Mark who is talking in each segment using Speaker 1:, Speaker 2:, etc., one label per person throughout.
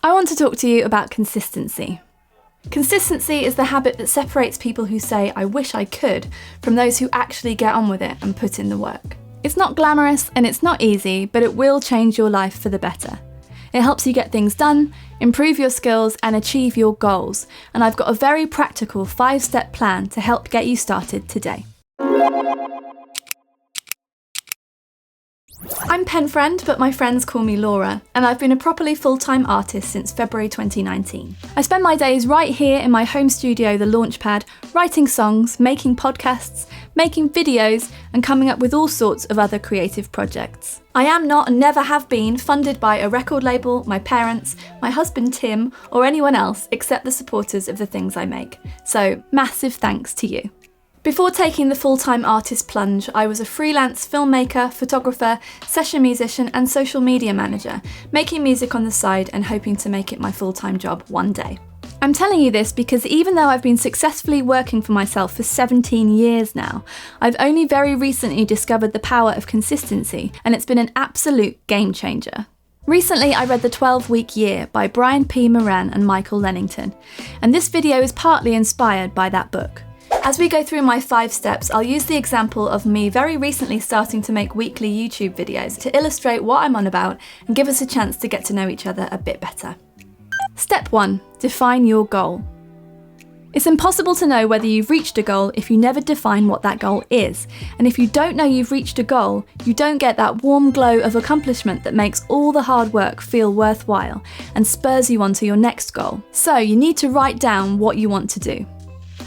Speaker 1: I want to talk to you about consistency. Consistency is the habit that separates people who say, "I wish I could," from those who actually get on with it and put in the work. It's not glamorous and it's not easy, but it will change your life for the better. It helps you get things done, improve your skills, and achieve your goals. And I've got a very practical 5-step plan to help get you started today. I'm Penfriend, but my friends call me Laura, and I've been a properly full-time artist since February 2019. I spend my days right here in my home studio, The Launchpad, writing songs, making podcasts, making videos, and coming up with all sorts of other creative projects. I am not and never have been funded by a record label, my parents, my husband Tim, or anyone else except the supporters of the things I make. So, massive thanks to you. Before taking the full-time artist plunge, I was a freelance filmmaker, photographer, session musician and social media manager, making music on the side and hoping to make it my full-time job one day. I'm telling you this because even though I've been successfully working for myself for 17 years now, I've only very recently discovered the power of consistency, and it's been an absolute game changer. Recently, I read The 12-Week Year by Brian P. Moran and Michael Lennington, and this video is partly inspired by that book. As we go through my 5 steps, I'll use the example of me very recently starting to make weekly YouTube videos to illustrate what I'm on about and give us a chance to get to know each other a bit better. Step 1. Define your goal. It's impossible to know whether you've reached a goal if you never define what that goal is. And if you don't know you've reached a goal, you don't get that warm glow of accomplishment that makes all the hard work feel worthwhile and spurs you on to your next goal. So you need to write down what you want to do.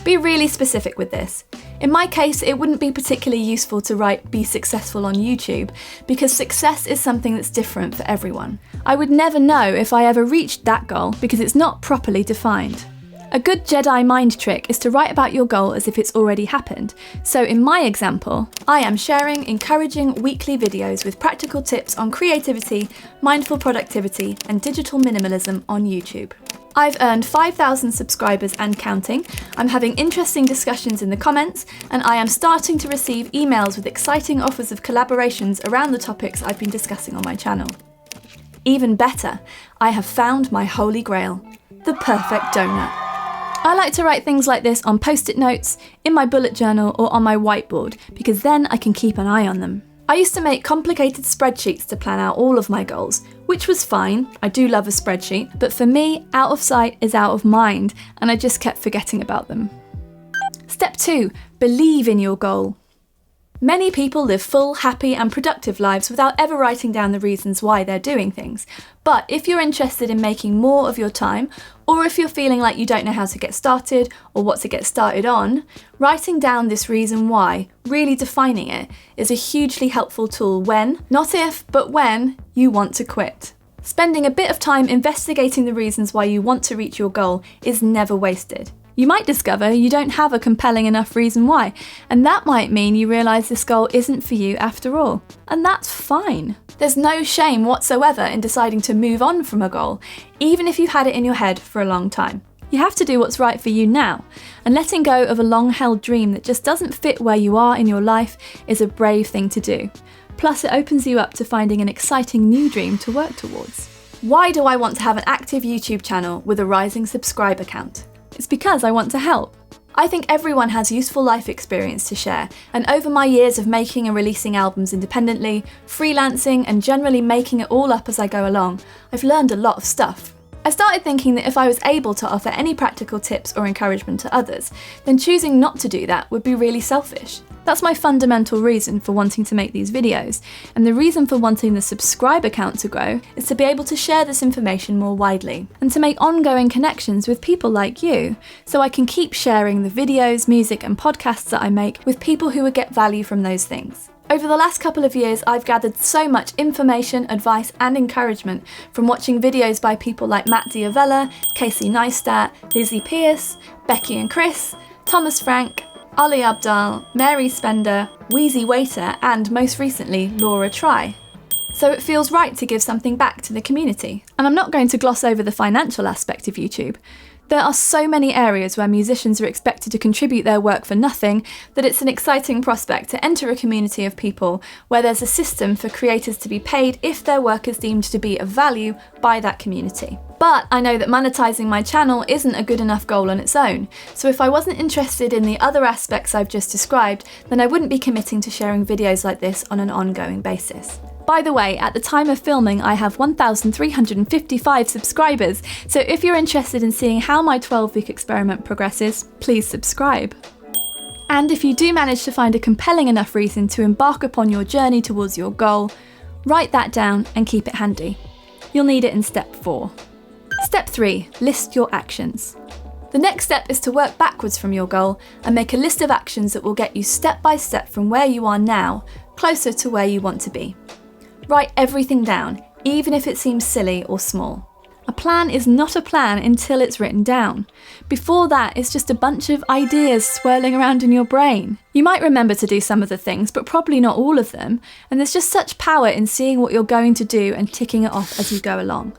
Speaker 1: Be really specific with this. In my case, it wouldn't be particularly useful to write "be successful on YouTube" because success is something that's different for everyone. I would never know if I ever reached that goal because it's not properly defined. A good Jedi mind trick is to write about your goal as if it's already happened. So in my example, I am sharing encouraging weekly videos with practical tips on creativity, mindful productivity, and digital minimalism on YouTube. I've earned 5,000 subscribers and counting, I'm having interesting discussions in the comments, and I am starting to receive emails with exciting offers of collaborations around the topics I've been discussing on my channel. Even better, I have found my holy grail, the perfect donut. I like to write things like this on post-it notes, in my bullet journal, or on my whiteboard, because then I can keep an eye on them. I used to make complicated spreadsheets to plan out all of my goals, which was fine, I do love a spreadsheet, but for me, out of sight is out of mind, and I just kept forgetting about them. Step 2. Believe in your goal. Many people live full, happy and productive lives without ever writing down the reasons why they're doing things. But if you're interested in making more of your time, or if you're feeling like you don't know how to get started or what to get started on, writing down this reason why, really defining it, is a hugely helpful tool when, not if, but when, you want to quit. Spending a bit of time investigating the reasons why you want to reach your goal is never wasted. You might discover you don't have a compelling enough reason why, and that might mean you realise this goal isn't for you after all. And that's fine. There's no shame whatsoever in deciding to move on from a goal, even if you've had it in your head for a long time. You have to do what's right for you now, and letting go of a long-held dream that just doesn't fit where you are in your life is a brave thing to do. Plus, it opens you up to finding an exciting new dream to work towards. Why do I want to have an active YouTube channel with a rising subscriber count? It's because I want to help. I think everyone has useful life experience to share, and over my years of making and releasing albums independently, freelancing, and generally making it all up as I go along, I've learned a lot of stuff. I started thinking that if I was able to offer any practical tips or encouragement to others, then choosing not to do that would be really selfish. That's my fundamental reason for wanting to make these videos, and the reason for wanting the subscriber count to grow is to be able to share this information more widely, and to make ongoing connections with people like you, so I can keep sharing the videos, music and podcasts that I make with people who would get value from those things. Over the last couple of years, I've gathered so much information, advice and encouragement from watching videos by people like Matt Diavella, Casey Neistat, Lizzie Pierce, Becky and Chris, Thomas Frank, Ali Abdaal, Mary Spender, Wheezy Waiter and, most recently, Laura Try. So it feels right to give something back to the community. And I'm not going to gloss over the financial aspect of YouTube. There are so many areas where musicians are expected to contribute their work for nothing that it's an exciting prospect to enter a community of people where there's a system for creators to be paid if their work is deemed to be of value by that community. But I know that monetizing my channel isn't a good enough goal on its own, so if I wasn't interested in the other aspects I've just described, then I wouldn't be committing to sharing videos like this on an ongoing basis. By the way, at the time of filming, I have 1,355 subscribers, so if you're interested in seeing how my 12-week experiment progresses, please subscribe. And if you do manage to find a compelling enough reason to embark upon your journey towards your goal, write that down and keep it handy. You'll need it in step 4. Step 3, list your actions. The next step is to work backwards from your goal and make a list of actions that will get you step by step from where you are now, closer to where you want to be. Write everything down, even if it seems silly or small. A plan is not a plan until it's written down. Before that, it's just a bunch of ideas swirling around in your brain. You might remember to do some of the things, but probably not all of them, and there's just such power in seeing what you're going to do and ticking it off as you go along.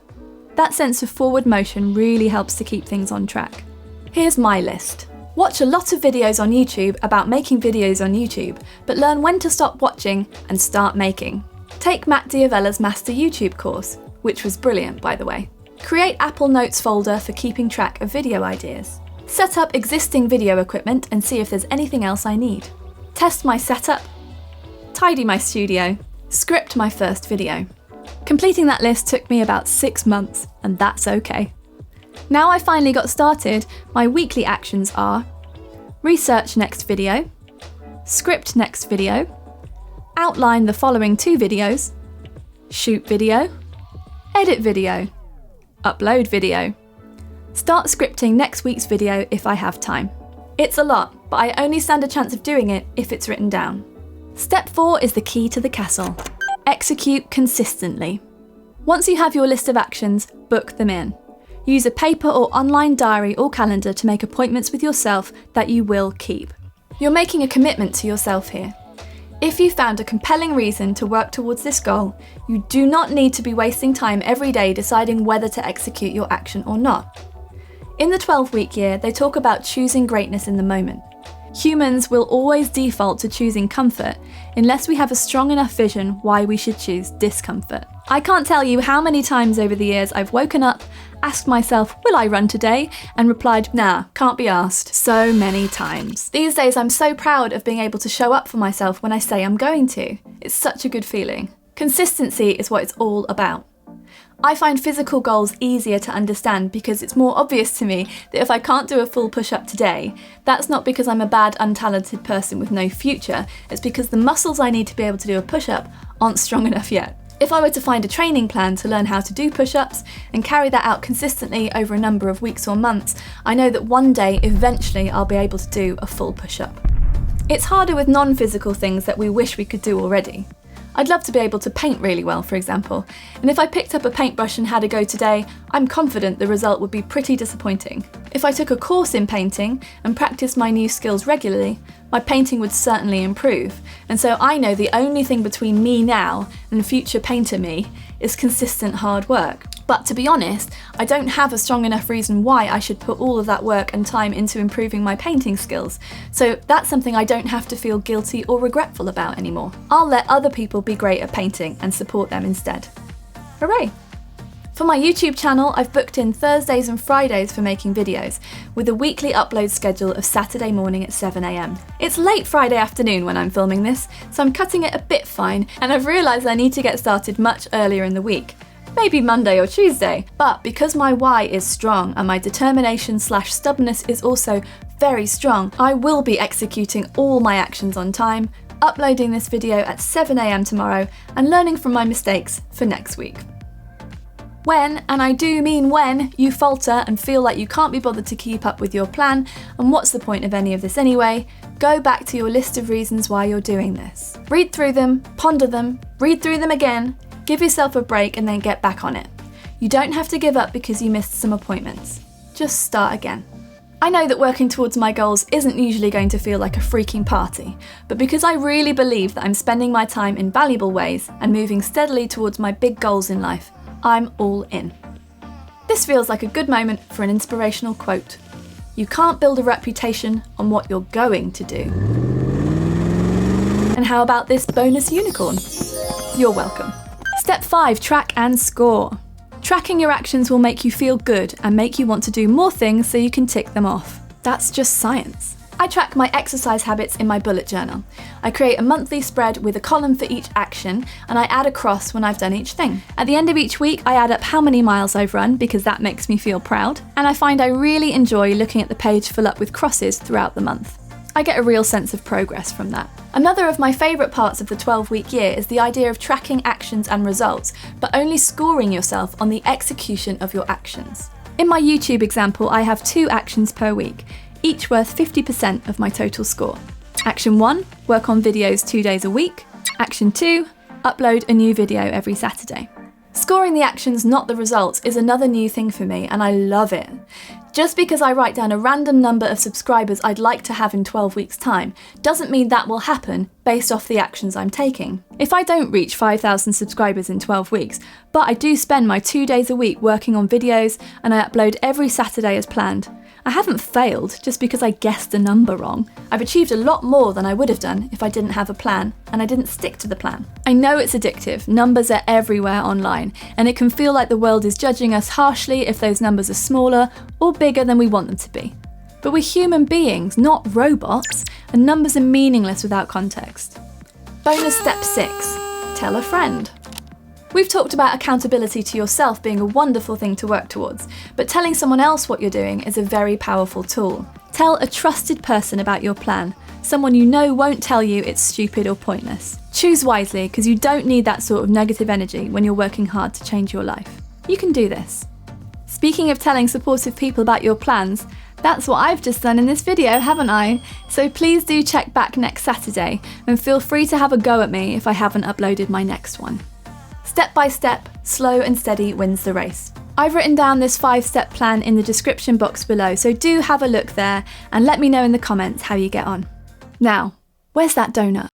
Speaker 1: That sense of forward motion really helps to keep things on track. Here's my list. Watch a lot of videos on YouTube about making videos on YouTube, but learn when to stop watching and start making. Take Matt Diavella's Master YouTube course, which was brilliant by the way. Create Apple Notes folder for keeping track of video ideas. Set up existing video equipment and see if there's anything else I need. Test my setup. Tidy my studio. Script my first video. Completing that list took me about 6 months, and that's okay. Now I finally got started, my weekly actions are: research next video, script next video, outline the following 2 videos, shoot video, edit video, upload video, start scripting next week's video if I have time. It's a lot, but I only stand a chance of doing it if it's written down. Step 4 is the key to the castle. Execute consistently. Once you have your list of actions, book them in. Use a paper or online diary or calendar to make appointments with yourself that you will keep. You're making a commitment to yourself here. If you found a compelling reason to work towards this goal, you do not need to be wasting time every day deciding whether to execute your action or not. In the 12-week year, they talk about choosing greatness in the moment. Humans will always default to choosing comfort unless we have a strong enough vision why we should choose discomfort. I can't tell you how many times over the years I've woken up, asked myself, will I run today? And replied, nah, can't be asked. So many times. These days I'm so proud of being able to show up for myself when I say I'm going to. It's such a good feeling. Consistency is what it's all about. I find physical goals easier to understand because it's more obvious to me that if I can't do a full push-up today, that's not because I'm a bad, untalented person with no future, it's because the muscles I need to be able to do a push-up aren't strong enough yet. If I were to find a training plan to learn how to do push-ups and carry that out consistently over a number of weeks or months, I know that one day, eventually, I'll be able to do a full push-up. It's harder with non-physical things that we wish we could do already. I'd love to be able to paint really well, for example, and if I picked up a paintbrush and had a go today, I'm confident the result would be pretty disappointing. If I took a course in painting and practiced my new skills regularly, my painting would certainly improve, and so I know the only thing between me now and future painter me is consistent hard work. But to be honest, I don't have a strong enough reason why I should put all of that work and time into improving my painting skills, so that's something I don't have to feel guilty or regretful about anymore. I'll let other people be great at painting and support them instead. Hooray! For my YouTube channel, I've booked in Thursdays and Fridays for making videos, with a weekly upload schedule of Saturday morning at 7 AM. It's late Friday afternoon when I'm filming this, so I'm cutting it a bit fine, and I've realised I need to get started much earlier in the week. Maybe Monday or Tuesday, but because my why is strong and my determination/stubbornness is also very strong, I will be executing all my actions on time, uploading this video at 7 AM tomorrow, and learning from my mistakes for next week. When, and I do mean when, you falter and feel like you can't be bothered to keep up with your plan, and what's the point of any of this anyway, go back to your list of reasons why you're doing this. Read through them, ponder them, read through them again, give yourself a break and then get back on it. You don't have to give up because you missed some appointments. Just start again. I know that working towards my goals isn't usually going to feel like a freaking party, but because I really believe that I'm spending my time in valuable ways and moving steadily towards my big goals in life, I'm all in. This feels like a good moment for an inspirational quote. You can't build a reputation on what you're going to do. And how about this bonus unicorn? You're welcome. Step 5, track and score. Tracking your actions will make you feel good and make you want to do more things so you can tick them off. That's just science. I track my exercise habits in my bullet journal. I create a monthly spread with a column for each action, and I add a cross when I've done each thing. At the end of each week, I add up how many miles I've run because that makes me feel proud, and I find I really enjoy looking at the page fill up with crosses throughout the month. I get a real sense of progress from that. Another of my favourite parts of the 12-week year is the idea of tracking actions and results, but only scoring yourself on the execution of your actions. In my YouTube example, I have 2 actions per week, each worth 50% of my total score. Action 1, work on videos 2 days a week. Action 2, upload a new video every Saturday. Scoring the actions, not the results, is another new thing for me, and I love it. Just because I write down a random number of subscribers I'd like to have in 12 weeks' time doesn't mean that will happen based off the actions I'm taking. If I don't reach 5,000 subscribers in 12 weeks, but I do spend my 2 days a week working on videos and I upload every Saturday as planned, I haven't failed just because I guessed a number wrong. I've achieved a lot more than I would have done if I didn't have a plan and I didn't stick to the plan. I know it's addictive, numbers are everywhere online, and it can feel like the world is judging us harshly if those numbers are smaller or bigger than we want them to be. But we're human beings, not robots, and numbers are meaningless without context. Bonus step 6, tell a friend. We've talked about accountability to yourself being a wonderful thing to work towards, but telling someone else what you're doing is a very powerful tool. Tell a trusted person about your plan, someone you know won't tell you it's stupid or pointless. Choose wisely, because you don't need that sort of negative energy when you're working hard to change your life. You can do this. Speaking of telling supportive people about your plans, that's what I've just done in this video, haven't I? So please do check back next Saturday, and feel free to have a go at me if I haven't uploaded my next one. Step by step, slow and steady wins the race. I've written down this 5-step plan in the description box below, so do have a look there and let me know in the comments how you get on. Now, where's that donut?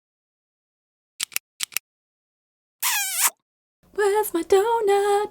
Speaker 1: Where's my donut?